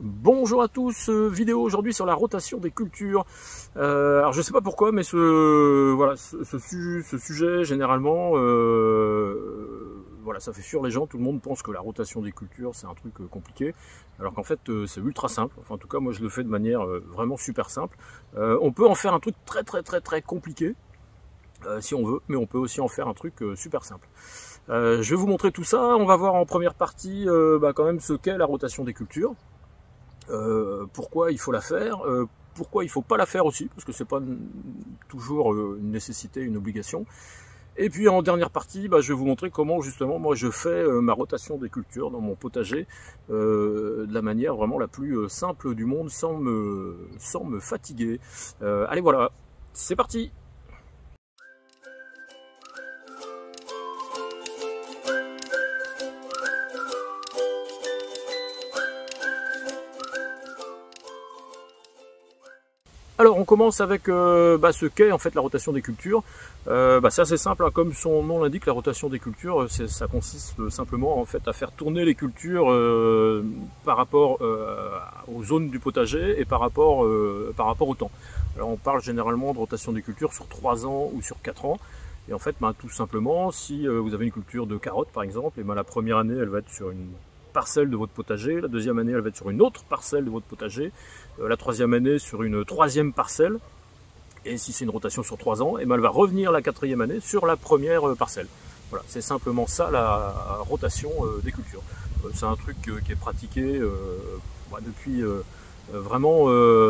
Bonjour à tous, vidéo aujourd'hui sur la rotation des cultures. Alors je sais pas pourquoi, mais ce sujet généralement, voilà, ça fait fuir les gens. Tout le monde pense que la rotation des cultures c'est un truc compliqué, alors qu'en fait c'est ultra simple. Enfin en tout cas moi je le fais de manière vraiment super simple. On peut en faire un truc très compliqué si on veut, mais on peut aussi en faire un truc super simple. Je vais vous montrer tout ça. On va voir en première partie quand même ce qu'est la rotation des cultures. Pourquoi il faut la faire, pourquoi il ne faut pas la faire aussi, parce que c'est pas toujours une nécessité, une obligation. Et puis en dernière partie, je vais vous montrer comment justement moi je fais ma rotation des cultures dans mon potager de la manière vraiment la plus simple du monde, sans me fatiguer. Allez voilà, c'est parti! Alors on commence avec ce qu'est en fait la rotation des cultures. C'est assez simple, hein, comme son nom l'indique, la rotation des cultures, ça consiste simplement en fait à faire tourner les cultures par rapport aux zones du potager et par rapport au temps. Alors on parle généralement de rotation des cultures sur 3 ans ou sur 4 ans. Et en fait, tout simplement, si vous avez une culture de carottes par exemple, et la première année elle va être sur une parcelle de votre potager, la deuxième année elle va être sur une autre parcelle de votre potager, la troisième année sur une troisième parcelle, et si c'est une rotation sur 3 ans, et elle va revenir la quatrième année sur la première parcelle. Voilà, c'est simplement ça la rotation des cultures. C'est un truc qui est pratiqué depuis vraiment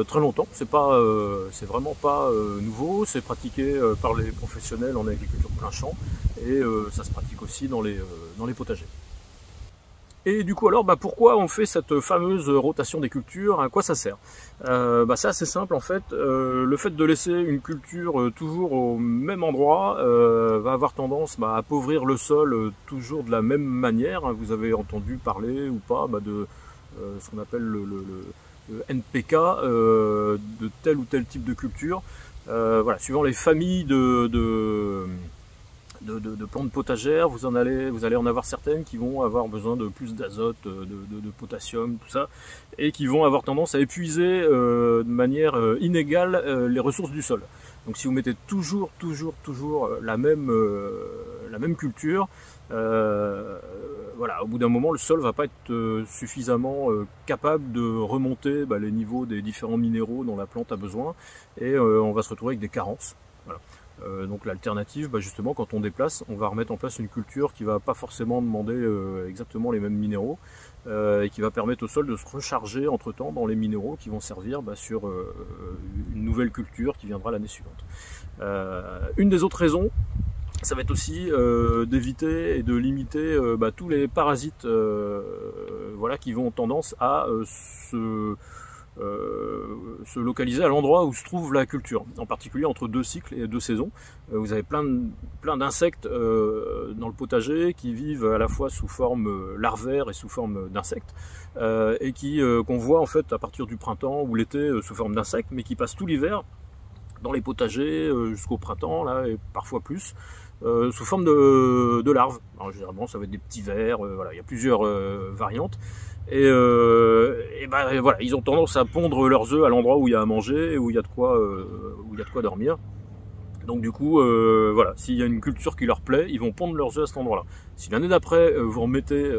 très longtemps. C'est vraiment pas nouveau, c'est pratiqué par les professionnels en agriculture plein champ, et ça se pratique aussi dans les potagers. Et du coup alors pourquoi on fait cette fameuse rotation des cultures, à quoi ça sert? C'est assez simple en fait, le fait de laisser une culture toujours au même endroit va avoir tendance à appauvrir le sol toujours de la même manière. Vous avez entendu parler ou pas de ce qu'on appelle le NPK de tel ou tel type de culture. Voilà, suivant les familles de plantes potagères, vous allez en avoir certaines qui vont avoir besoin de plus d'azote, de potassium, tout ça, et qui vont avoir tendance à épuiser de manière inégale les ressources du sol. Donc si vous mettez toujours la même culture, voilà, au bout d'un moment le sol ne va pas être suffisamment capable de remonter les niveaux des différents minéraux dont la plante a besoin, et on va se retrouver avec des carences. Voilà. Donc l'alternative, justement, quand on déplace, on va remettre en place une culture qui ne va pas forcément demander exactement les mêmes minéraux et qui va permettre au sol de se recharger entre temps dans les minéraux qui vont servir sur une nouvelle culture qui viendra l'année suivante. Une des autres raisons, ça va être aussi d'éviter et de limiter tous les parasites qui vont tendance à se localiser à l'endroit où se trouve la culture, en particulier entre 2 cycles et 2 saisons. Vous avez plein d'insectes dans le potager qui vivent à la fois sous forme larvaire et sous forme d'insectes, et qu'on voit en fait à partir du printemps ou l'été sous forme d'insectes, mais qui passent tout l'hiver dans les potagers jusqu'au printemps là, et parfois plus, sous forme de larves. Alors, généralement ça va être des petits vers, voilà, il y a plusieurs variantes. Et voilà, ils ont tendance à pondre leurs œufs à l'endroit où il y a à manger et où il y a de quoi dormir. Donc du coup, voilà, s'il y a une culture qui leur plaît, ils vont pondre leurs œufs à cet endroit-là. Si l'année d'après vous remettez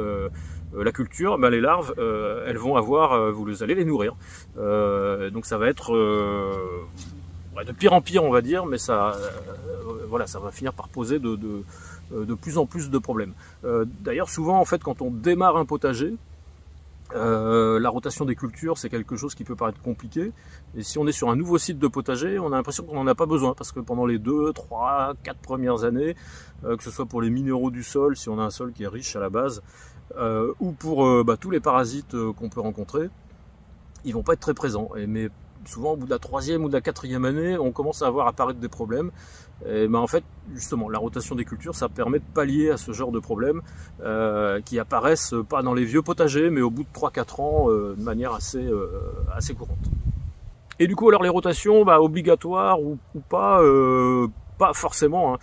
la culture, les larves, elles vont avoir, vous allez les nourrir. Donc ça va être de pire en pire, on va dire, mais ça, voilà, ça va finir par poser de plus en plus de problèmes. D'ailleurs, souvent, en fait, quand on démarre un potager, la rotation des cultures, c'est quelque chose qui peut paraître compliqué, et si on est sur un nouveau site de potager, on a l'impression qu'on n'en a pas besoin, parce que pendant les 2, 3, 4 premières années, que ce soit pour les minéraux du sol, si on a un sol qui est riche à la base, ou pour tous les parasites qu'on peut rencontrer, ils vont pas être très présents. Mais souvent au bout de la 3e ou de la 4e année, on commence à avoir apparaître des problèmes. Et en fait, justement, la rotation des cultures, ça permet de pallier à ce genre de problèmes qui apparaissent pas dans les vieux potagers, mais au bout de 3-4 ans, de manière assez courante. Et du coup, alors les rotations, obligatoires ou pas forcément. Hein.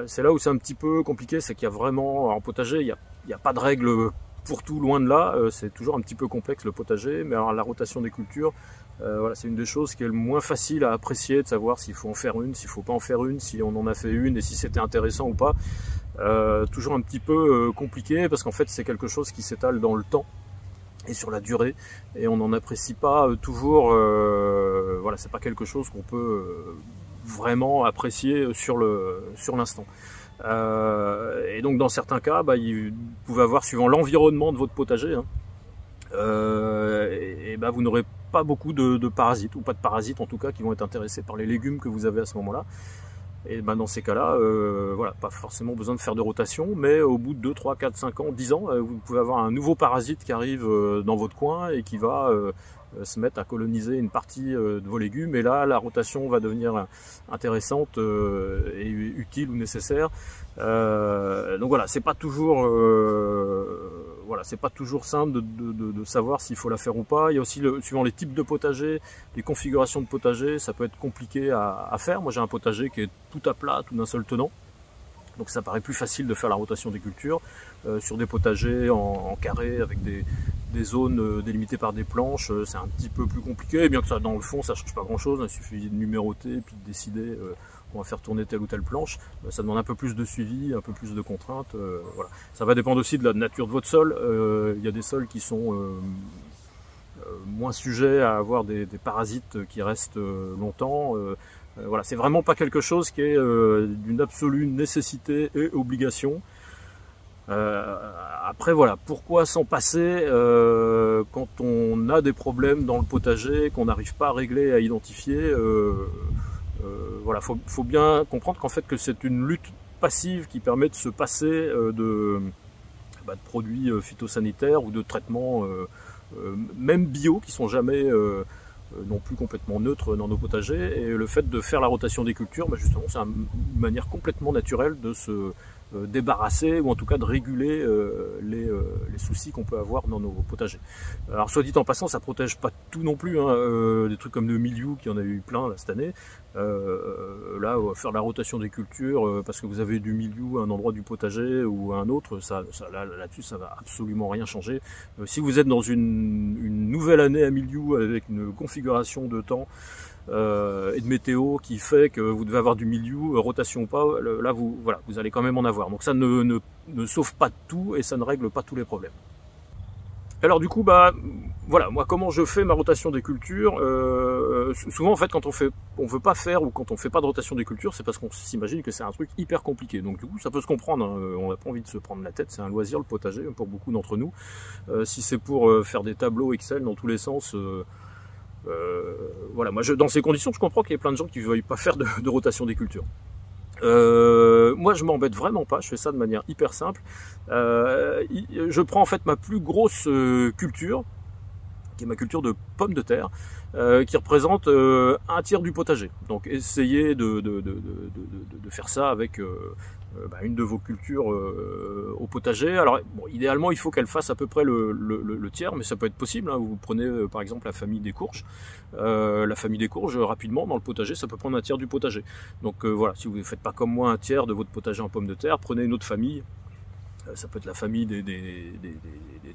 C'est là où c'est un petit peu compliqué, c'est qu'il y a vraiment, en potager, il n'y a pas de règle pour tout, loin de là, c'est toujours un petit peu complexe le potager, mais alors la rotation des cultures, voilà, c'est une des choses qui est le moins facile à apprécier, de savoir s'il faut en faire une, s'il faut pas en faire une, si on en a fait une et si c'était intéressant ou pas. Toujours un petit peu compliqué parce qu'en fait c'est quelque chose qui s'étale dans le temps et sur la durée, et on n'en apprécie pas toujours, voilà, c'est pas quelque chose qu'on peut vraiment apprécier sur l'instant. Et donc dans certains cas, bah, vous pouvez avoir, suivant l'environnement de votre potager, hein, et bah, vous n'aurez pas beaucoup de parasites, ou pas de parasites en tout cas, qui vont être intéressés par les légumes que vous avez à ce moment-là. Et ben dans ces cas-là, voilà, pas forcément besoin de faire de rotation, mais au bout de 2, 3, 4, 5 ans, 10 ans, vous pouvez avoir un nouveau parasite qui arrive dans votre coin et qui va se mettre à coloniser une partie de vos légumes. Et là, la rotation va devenir intéressante et utile ou nécessaire. Donc voilà, c'est pas toujours, voilà, c'est pas toujours simple de savoir s'il faut la faire ou pas. Il y a aussi, suivant les types de potager, les configurations de potager, ça peut être compliqué à faire. Moi j'ai un potager qui est tout à plat, tout d'un seul tenant. Donc ça paraît plus facile de faire la rotation des cultures sur des potagers en carré avec des zones délimitées par des planches. C'est un petit peu plus compliqué, bien que ça, dans le fond ça ne change pas grand chose. Il suffit de numéroter et puis de décider on va faire tourner telle ou telle planche. Ça demande un peu plus de suivi, un peu plus de contraintes. Voilà. Ça va dépendre aussi de la nature de votre sol. Il y a des sols qui sont moins sujets à avoir des parasites qui restent longtemps. Voilà, c'est vraiment pas quelque chose qui est d'une absolue nécessité et obligation. Après voilà, pourquoi s'en passer quand on a des problèmes dans le potager qu'on n'arrive pas à régler, à identifier. Voilà, faut bien comprendre qu'en fait que c'est une lutte passive qui permet de se passer de produits phytosanitaires ou de traitements même bio qui sont jamais non plus complètement neutres dans nos potagers. Et le fait de faire la rotation des cultures, bah justement, c'est une manière complètement naturelle de se débarrasser ou en tout cas de réguler les soucis qu'on peut avoir dans nos potagers. Alors soit dit en passant, ça protège pas tout non plus, hein, des trucs comme le mildiou qui en a eu plein là, cette année. Là, faire la rotation des cultures parce que vous avez du mildiou à un endroit du potager ou à un autre, là-dessus ça va absolument rien changer. Si vous êtes dans une nouvelle année à mildiou avec une configuration de temps et de météo qui fait que vous devez avoir du mildiou, rotation ou pas, là voilà, vous allez quand même en avoir. Donc ça ne sauve pas tout et ça ne règle pas tous les problèmes. Alors du coup, bah voilà, moi comment je fais ma rotation des cultures, souvent en fait quand on veut pas faire ou quand on fait pas de rotation des cultures, c'est parce qu'on s'imagine que c'est un truc hyper compliqué. Donc du coup ça peut se comprendre, hein, on n'a pas envie de se prendre la tête, c'est un loisir le potager pour beaucoup d'entre nous. Si c'est pour faire des tableaux Excel dans tous les sens, voilà, moi dans ces conditions je comprends qu'il y ait plein de gens qui ne veuillent pas faire de rotation des cultures. Moi je m'embête vraiment pas, je fais ça de manière hyper simple. Je prends en fait ma plus grosse culture, qui est ma culture de pommes de terre, qui représente un tiers du potager. Donc essayez de faire ça avec une de vos cultures au potager. Alors bon, idéalement il faut qu'elle fasse à peu près le tiers, mais ça peut être possible, hein. Vous prenez par exemple la famille des courges. La famille des courges, rapidement dans le potager, ça peut prendre un tiers du potager. Donc voilà, si vous ne faites pas comme moi un tiers de votre potager en pommes de terre, prenez une autre famille. Ça peut être la famille des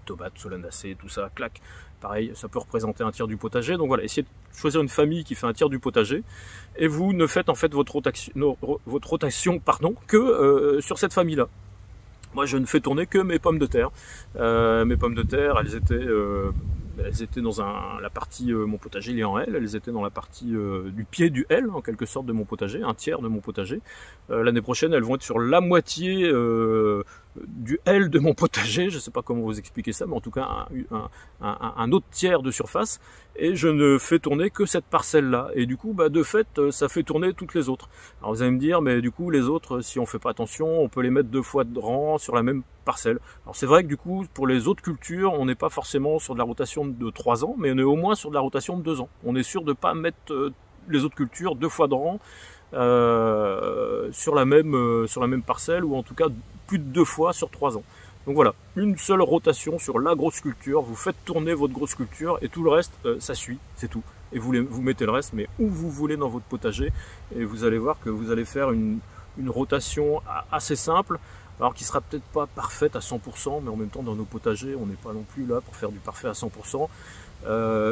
tomates, solanacées, tout ça, clac. Pareil, ça peut représenter un tiers du potager. Donc voilà, essayez de choisir une famille qui fait un tiers du potager. Et vous ne faites en fait votre rotation que sur cette famille-là. Moi, je ne fais tourner que mes pommes de terre. Mes pommes de terre, elles étaient dans la partie, mon potager il est en L, elles étaient dans la partie du pied du L, en quelque sorte, de mon potager, un tiers de mon potager. L'année prochaine, elles vont être sur la moitié du L de mon potager, je ne sais pas comment vous expliquer ça, mais en tout cas un autre tiers de surface, et je ne fais tourner que cette parcelle-là. Et du coup, bah, de fait, ça fait tourner toutes les autres. Alors vous allez me dire, mais du coup, les autres, si on ne fait pas attention, on peut les mettre 2 fois de rang sur la même parcelle. Alors c'est vrai que du coup, pour les autres cultures, on n'est pas forcément sur de la rotation de 3 ans, mais on est au moins sur de la rotation de 2 ans. On est sûr de ne pas mettre les autres cultures 2 fois de rang sur la même parcelle, ou en tout cas plus de 2 fois sur 3 ans. Donc voilà, une seule rotation sur la grosse culture, vous faites tourner votre grosse culture et tout le reste, ça suit, c'est tout. Et vous mettez le reste, mais où vous voulez dans votre potager, et vous allez voir que vous allez faire une rotation assez simple, alors qui sera peut-être pas parfaite à 100%, mais en même temps dans nos potagers on n'est pas non plus là pour faire du parfait à 100%,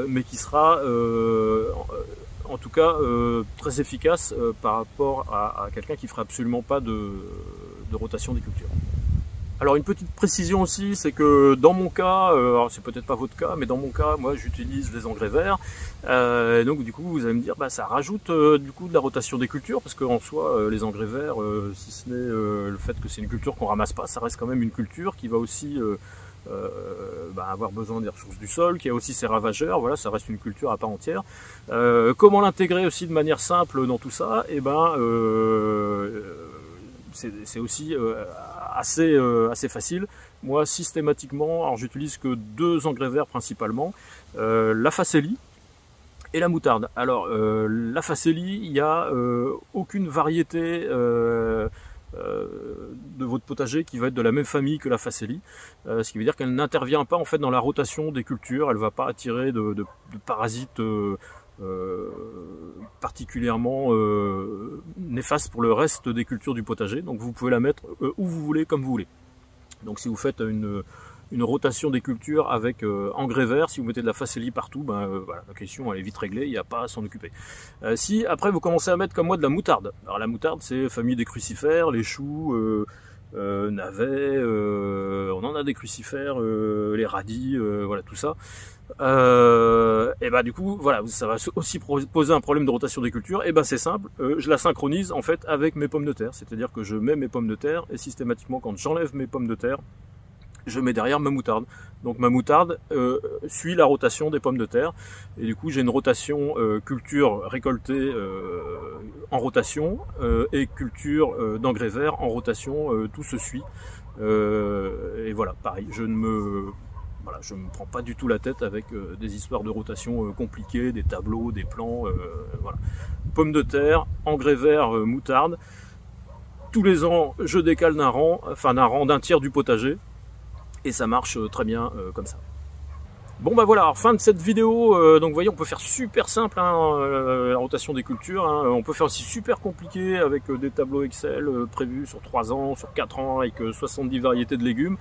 mais qui sera en tout cas très efficace par rapport à quelqu'un qui ferait absolument pas de rotation des cultures. Alors une petite précision aussi, c'est que dans mon cas, alors c'est peut-être pas votre cas, mais dans mon cas, moi j'utilise les engrais verts. Donc du coup, vous allez me dire, bah, ça rajoute du coup de la rotation des cultures, parce qu'en soi, les engrais verts, si ce n'est le fait que c'est une culture qu'on ramasse pas, ça reste quand même une culture qui va aussi avoir besoin des ressources du sol, qui a aussi ses ravageurs. Voilà, ça reste une culture à part entière. Comment l'intégrer aussi de manière simple dans tout ça? Et ben c'est aussi assez facile. Moi, systématiquement, alors j'utilise que 2 engrais verts principalement, la facélie et la moutarde. Alors, la facélie, il n'y a aucune variété de votre potager qui va être de la même famille que la facélie, ce qui veut dire qu'elle n'intervient pas en fait dans la rotation des cultures, elle ne va pas attirer de parasites particulièrement néfaste pour le reste des cultures du potager. Donc vous pouvez la mettre où vous voulez, comme vous voulez. Donc si vous faites une rotation des cultures avec engrais vert, si vous mettez de la facélie partout, voilà, la question elle est vite réglée, il n'y a pas à s'en occuper. Si après vous commencez à mettre comme moi de la moutarde, alors la moutarde c'est famille des crucifères, les choux, navets, on en a des crucifères, les radis, voilà tout ça. Et bah du coup voilà, ça va aussi poser un problème de rotation des cultures. Et ben c'est simple, je la synchronise en fait avec mes pommes de terre, c'est-à-dire que je mets mes pommes de terre et systématiquement quand j'enlève mes pommes de terre, je mets derrière ma moutarde. Donc ma moutarde suit la rotation des pommes de terre et du coup j'ai une rotation culture récoltée en rotation et culture d'engrais verts en rotation, tout se suit. Et voilà, pareil, je ne me prends pas du tout la tête avec des histoires de rotation compliquées, des tableaux, des plans, voilà. Pommes de terre, engrais vert, moutarde. Tous les ans, je décale d'un tiers du potager. Et ça marche très bien comme ça. Bon bah voilà, alors, fin de cette vidéo. Donc vous voyez, on peut faire super simple la rotation des cultures. On peut faire aussi super compliqué avec des tableaux Excel prévus sur 3 ans, sur 4 ans, avec 70 variétés de légumes.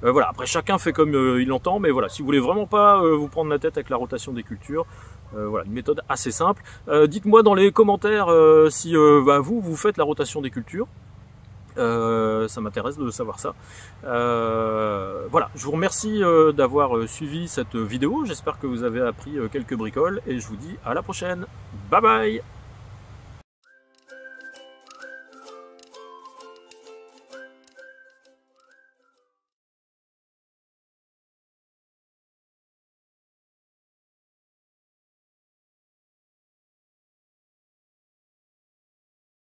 Voilà, après chacun fait comme il l'entend, mais voilà, si vous voulez vraiment pas vous prendre la tête avec la rotation des cultures, voilà, une méthode assez simple. Dites-moi dans les commentaires si vous faites la rotation des cultures. Ça m'intéresse de savoir ça. Voilà, je vous remercie d'avoir suivi cette vidéo. J'espère que vous avez appris quelques bricoles et je vous dis à la prochaine. Bye bye!